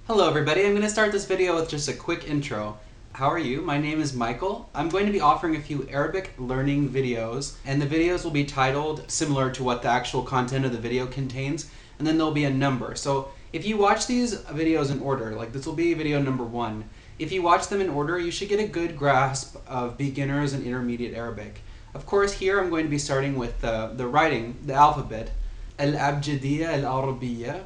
Hello everybody, I'm going to start this video with just a quick intro. How are you? My name is Michael. I'm going to be offering a few Arabic learning videos, and the videos will be titled similar to what the actual content of the video contains, and then there'll be a number. So if you watch these videos in order, like this will be video number 1, if you watch them in order, you should get a good grasp of beginners and intermediate Arabic. Of course, here I'm going to be starting with the writing, the alphabet, Al-Abjadiyya Al-Arabiyya,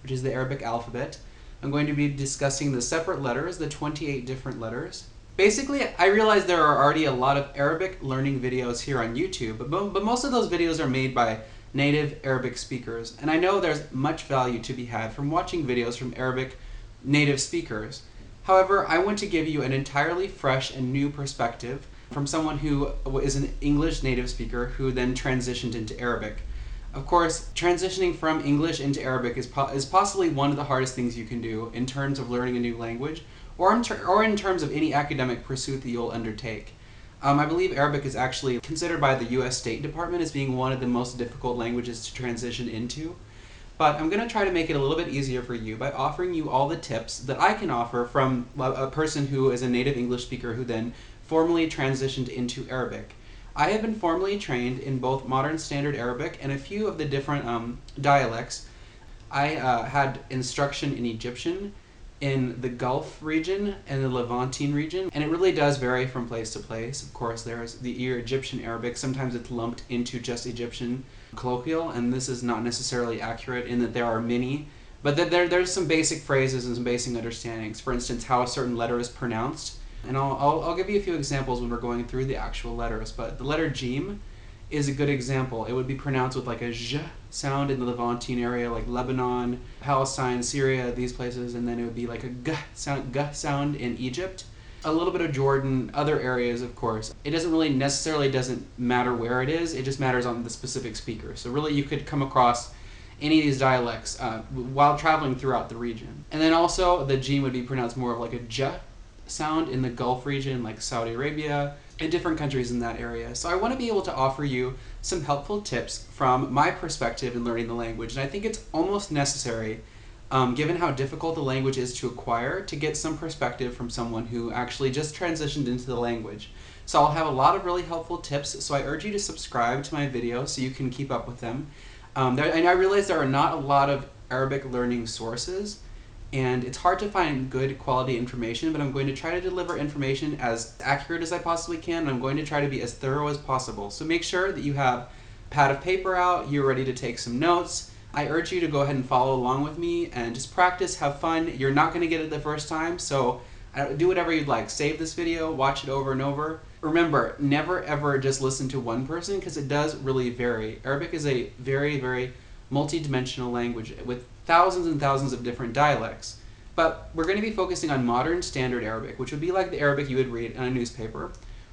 which is the Arabic alphabet. I'm going to be discussing the separate letters, the 28 different letters. Basically, I realize there are already a lot of Arabic learning videos here on YouTube, but most of those videos are made by native Arabic speakers, and I know there's much value to be had from watching videos from Arabic native speakers. However, I want to give you an entirely fresh and new perspective from someone who is an English native speaker who then transitioned into Arabic. Of course, transitioning from English into Arabic is possibly one of the hardest things you can do in terms of learning a new language, or in terms of any academic pursuit that you'll undertake. I believe Arabic is actually considered by the US State Department as being one of the most difficult languages to transition into. But I'm going to try to make it a little bit easier for you by offering you all the tips that I can offer from a person who is a native English speaker who then formally transitioned into Arabic. I have been formally trained in both Modern Standard Arabic and a few of the different dialects. I had instruction in Egyptian, in the Gulf region, and the Levantine region, and it really does vary from place to place. Of course, there's the Egyptian Arabic. Sometimes it's lumped into just Egyptian colloquial, and this is not necessarily accurate in that there are many, but there's some basic phrases and some basic understandings. For instance, how a certain letter is pronounced. And I'll give you a few examples when we're going through the actual letters, but the letter Jim is a good example. It would be pronounced with like a j sound in the Levantine area, like Lebanon, Palestine, Syria, these places, and then it would be like a g sound in Egypt. A little bit of Jordan, other areas, of course. It doesn't really necessarily doesn't matter where it is, it just matters on the specific speaker. So really you could come across any of these dialects while traveling throughout the region. And then also the Jim would be pronounced more of like a j sound in the Gulf region, like Saudi Arabia, and different countries in that area. So I want to be able to offer you some helpful tips from my perspective in learning the language, and I think it's almost necessary, given how difficult the language is to acquire, to get some perspective from someone who actually just transitioned into the language. So I'll have a lot of really helpful tips, so I urge you to subscribe to my videos so you can keep up with them. And I realize there are not a lot of Arabic learning sources, and it's hard to find good quality information, but I'm going to try to deliver information as accurate as I possibly can, and I'm going to try to be as thorough as possible. So make sure that you have a pad of paper out, you're ready to take some notes. I urge you to go ahead and follow along with me and just practice, have fun. You're not going to get it the first time, so do whatever you'd like. Save this video, watch it over and over. Remember, never ever just listen to one person, because it does really vary. Arabic is a very, very multi-dimensional language with thousands and thousands of different dialects. But we're going to be focusing on Modern Standard Arabic, which would be like the Arabic you would read in a newspaper,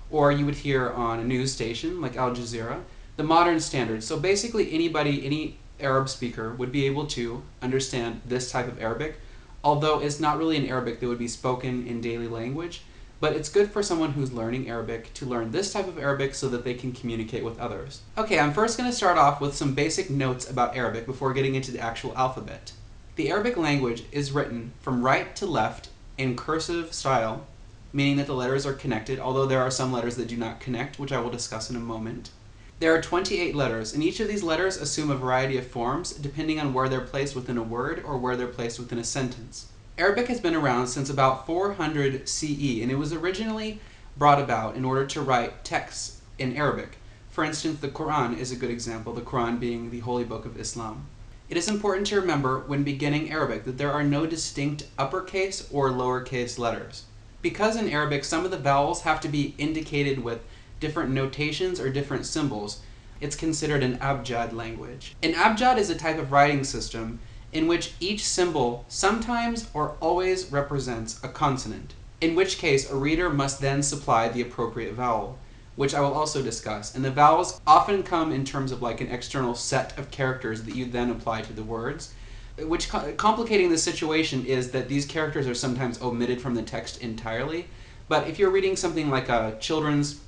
or you would hear on a news station like Al Jazeera. The Modern Standard. So basically anybody, any Arab speaker would be able to understand this type of Arabic, although it's not really an Arabic that would be spoken in daily language. But it's good for someone who's learning Arabic to learn this type of Arabic so that they can communicate with others. Okay, I'm first going to start off with some basic notes about Arabic before getting into the actual alphabet. The Arabic language is written from right to left in cursive style, meaning that the letters are connected, although there are some letters that do not connect, which I will discuss in a moment. There are 28 letters, and each of these letters assume a variety of forms depending on where they're placed within a word or where they're placed within a sentence. Arabic has been around since about 400 CE, and it was originally brought about in order to write texts in Arabic. For instance, the Quran is a good example, the Quran being the holy book of Islam. It is important to remember when beginning Arabic that there are no distinct uppercase or lowercase letters. Because in Arabic some of the vowels have to be indicated with different notations or different symbols, it's considered an abjad language. An abjad is a type of writing system in which each symbol sometimes or always represents a consonant, in which case a reader must then supply the appropriate vowel, which I will also discuss. And the vowels often come in terms of like an external set of characters that you then apply to the words, which complicating the situation is that these characters are sometimes omitted from the text entirely. But if you're reading something like a children's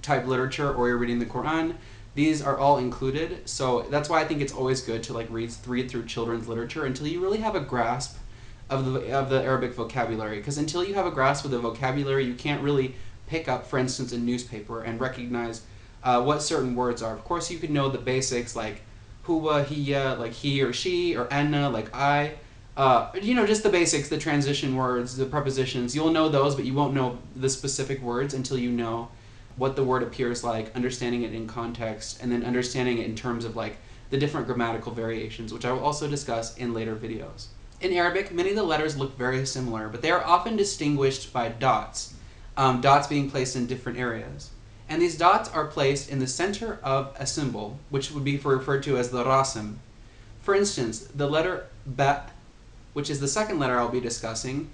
type literature or you're reading the Quran, these are all included, so that's why I think it's always good to like read through children's literature until you really have a grasp of the Arabic vocabulary, because until you have a grasp of the vocabulary, you can't really pick up, for instance, a newspaper and recognize what certain words are. Of course, you could know the basics like huwa, hiya, like he or she, or anna, like I. Just the basics, the transition words, the prepositions. You'll know those, but you won't know the specific words until you know what the word appears like, understanding it in context, and then understanding it in terms of like the different grammatical variations, which I will also discuss in later videos. In Arabic, many of the letters look very similar, but they are often distinguished by dots, dots being placed in different areas. And these dots are placed in the center of a symbol, which would be referred to as the rasim. For instance, the letter ba, which is the second letter I'll be discussing,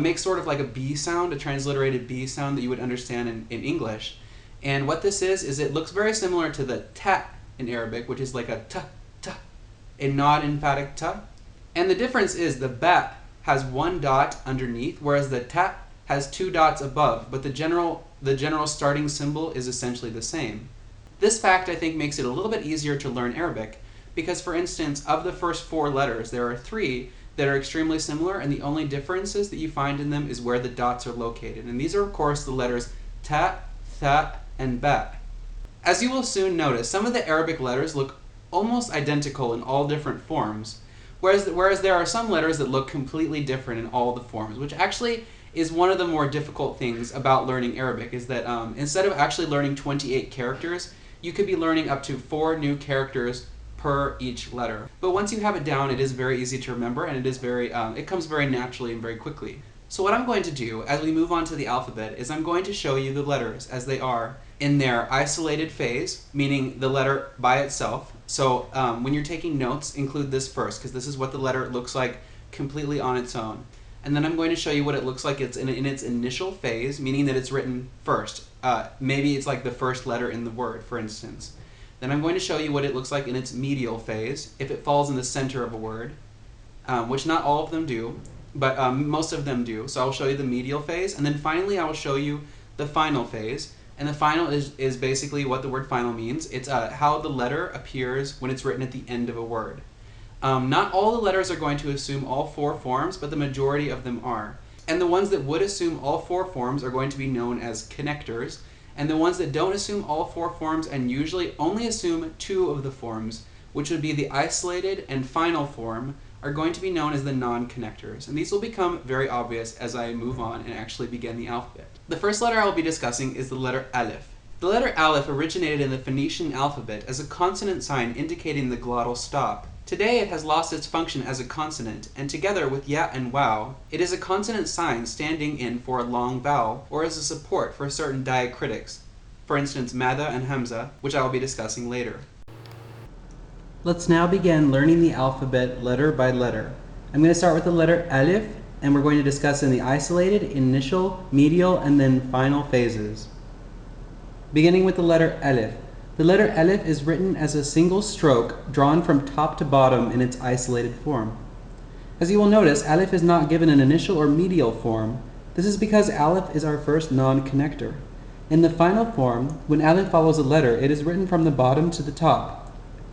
makes sort of like a B sound, a transliterated B sound that you would understand in English. And what this is it looks very similar to the ta in Arabic, which is like a ta, a non-emphatic ta. And the difference is the ba has one dot underneath, whereas the ta has two dots above, but the general starting symbol is essentially the same. This fact, I think, makes it a little bit easier to learn Arabic, because, for instance, of the first four letters, there are three that are extremely similar, and the only differences that you find in them is where the dots are located. And these are, of course, the letters ta, tha, and ba. As you will soon notice, some of the Arabic letters look almost identical in all different forms, whereas there are some letters that look completely different in all the forms, which actually is one of the more difficult things about learning Arabic, is that instead of actually learning 28 characters, you could be learning up to 4 new characters per each letter. But once you have it down, it is very easy to remember, and it comes very naturally and very quickly. So what I'm going to do as we move on to the alphabet is I'm going to show you the letters as they are in their isolated phase, meaning the letter by itself. So when you're taking notes, include this first, because this is what the letter looks like completely on its own. And then I'm going to show you what it looks like it's in its initial phase, meaning that it's written first. Maybe it's like the first letter in the word, for instance. Then I'm going to show you what it looks like in its medial phase, if it falls in the center of a word, which not all of them do, but most of them do. So I'll show you the medial phase, and then finally I will show you the final phase. And the final is basically what the word final means. It's how the letter appears when it's written at the end of a word. Not all the letters are going to assume all 4 forms, but the majority of them are. And the ones that would assume all 4 forms are going to be known as connectors, and the ones that don't assume all 4 forms and usually only assume 2 of the forms, which would be the isolated and final form, are going to be known as the non-connectors. And these will become very obvious as I move on and actually begin the alphabet. The first letter I will be discussing is the letter Aleph. The letter Aleph originated in the Phoenician alphabet as a consonant sign indicating the glottal stop. Today it has lost its function as a consonant, and together with ya and waw, it is a consonant sign standing in for a long vowel, or as a support for certain diacritics, for instance madda and hamza, which I will be discussing later. Let's now begin learning the alphabet letter by letter. I'm going to start with the letter Aleph, and we're going to discuss in the isolated, initial, medial, and then final phases. Beginning with the letter Aleph. The letter Aleph is written as a single stroke drawn from top to bottom in its isolated form. As you will notice, Aleph is not given an initial or medial form. This is because Aleph is our first non-connector. In the final form, when Aleph follows a letter, it is written from the bottom to the top.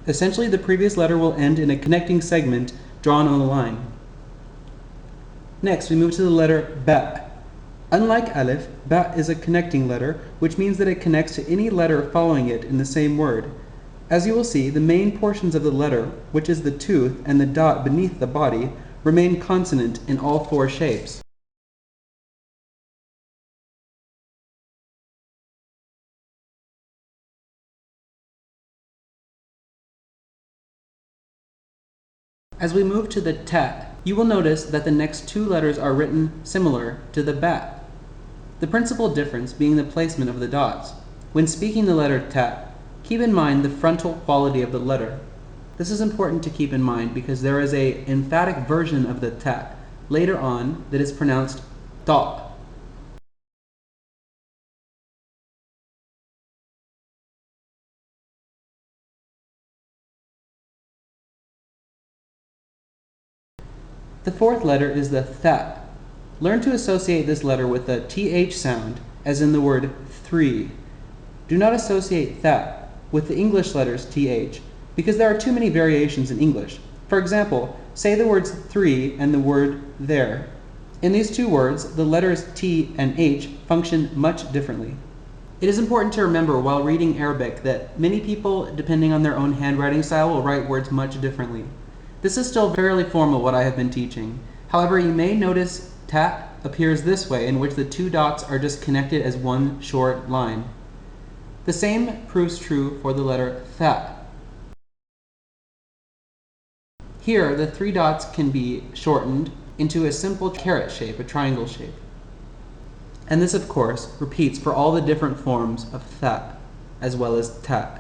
Essentially, the previous letter will end in a connecting segment drawn on a line. Next, we move to the letter Ba. Unlike Aleph, Ba is a connecting letter, which means that it connects to any letter following it in the same word. As you will see, the main portions of the letter, which is the tooth and the dot beneath the body, remain consonant in all 4 shapes. As we move to the Ta, you will notice that the next 2 letters are written similar to the Ba. The principal difference being the placement of the dots. When speaking the letter Ta, keep in mind the frontal quality of the letter. This is important to keep in mind because there is an emphatic version of the Ta later on that is pronounced Ta. The 4th letter is the Tha. Learn to associate this letter with the TH sound, as in the word 3. Do not associate Tha with the English letters TH, because there are too many variations in English. For example, say the words three and the word there. In these two words, the letters T and H function much differently. It is important to remember while reading Arabic that many people, depending on their own handwriting style, will write words much differently. This is still fairly formal what I have been teaching. However, you may notice ta appears this way, in which the two dots are just connected as one short line. The same proves true for the letter tha. Here, the three dots can be shortened into a simple caret shape, a triangle shape. And this, of course, repeats for all the different forms of tha, as well as ta.